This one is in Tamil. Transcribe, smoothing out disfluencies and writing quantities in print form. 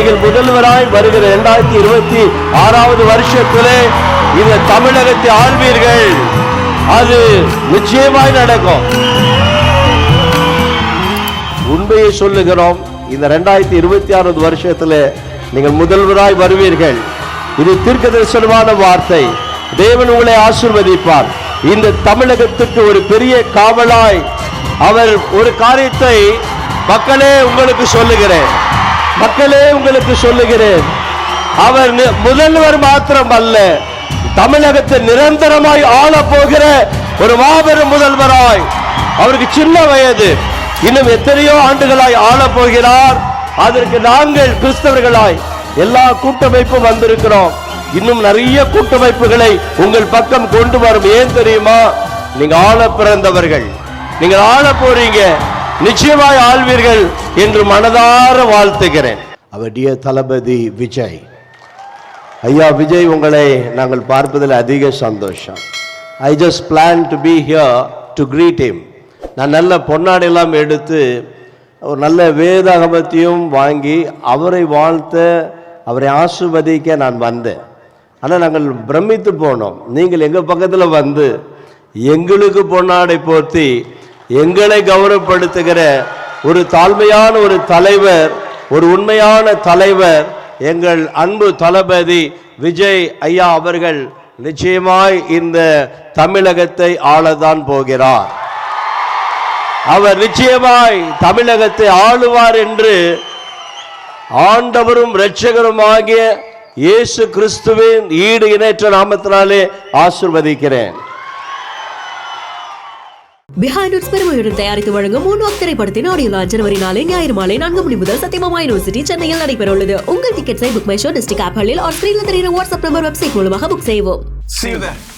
நீங்கள் முதல்வராய் வருகிற 2026 வருஷத்திலே இந்த தமிழகத்தை ஆள்வீர்கள். அது நிச்சயமாய் நடக்கும். உண்மையை சொல்லுகிறோம். இந்த 2026 வருஷத்துல நீங்கள் முதல்வராய் வருவீர்கள். இது தீர்க்கதரிசனமான வார்த்தை. தேவன் உங்களை ஆசீர்வதிப்பார். இந்த தமிழகத்துக்கு ஒரு பெரிய காவலாய் அவர் ஒரு காரியத்தை மக்களே உங்களுக்கு சொல்லுகிறேன். அவர் முதல்வர் மாத்திரம் அல்ல, தமிழகத்தை நிரந்தரமாய் ஆள போகிற ஒரு மாபெரும் முதல்வராய். அவருக்கு சின்ன வயது, இன்னும் எத்தனையோ ஆண்டுகளாய் ஆள போகிறார். அதற்கு நாங்கள் கிறிஸ்தவர்களாய் எல்லா கூட்டமைப்பும் வந்திருக்கிறோம். இன்னும் நிறைய கூட்டமைப்புகளை உங்கள் பக்கம் கொண்டு வரும். ஏன் தெரியுமா? நீங்க ஆள பிறந்தவர்கள், நீங்க ஆள போறீங்க, நிச்சயமாய் ஆள்வீர்கள் என்று மனதார வாழ்த்துகிறேன். அவர் டியர் தளபதி விஜய் ஐயா, விஜய் உங்களை நாங்கள் பார்ப்பதில் அதிக சந்தோஷம். I just plan to be here to greet him. நான் நல்ல பொன்னாடையெல்லாம் எடுத்து ஒரு நல்ல வேதாகமத்தையும் வாங்கி அவரை வாழ்த்த, அவரை ஆசீர்வதிக்க நான் வந்தேன். ஆனால் நாங்கள் பிரமித்து போனோம். நீங்கள் எங்கள் பக்கத்தில் வந்து எங்களுக்கு பொன்னாடை போர்த்தி எங்களை கௌரவப்படுத்துகிற ஒரு தாழ்மையான ஒரு தலைவர், ஒரு உண்மையான தலைவர் எங்கள் அன்பு தளபதி விஜய் ஐயா அவர்கள் நிச்சயமாய் இந்த தமிழகத்தை ஆளதான் போகிறார். அவர் நிச்சயமாய் தமிழகத்தை ஆளுவார் என்று ஆண்டவரும் இரட்சகருமாகிய இயேசு கிறிஸ்துவின் ஈடு இணையற்ற நாமத்தினாலே ஆசீர்வதிக்கிறேன். பிஹைண்ட் இட்ஸ் பெருமையுடன் தயாரித்து வழங்கும் மூன்வாக் திரைப்படத்தின் ஆடியோ லான்ச் ஜனவரி 4 ஞாயிறு மாலை 4 மணி முதல் சத்தியபாமா யூனிவர்சிட்டி சென்னையில் நடைபெற உள்ளது. உங்கள் டிக்கெட்ஸை புக் மை ஷோ டிஸ்ட்ரிக்ட் ஆப்களில் ஆர் ஸ்கிரீனில் தெரிகிற வாட்ஸ்அப் நம்பர் வெப்சைட் மூலமாக புக் செய்வோம். See you there.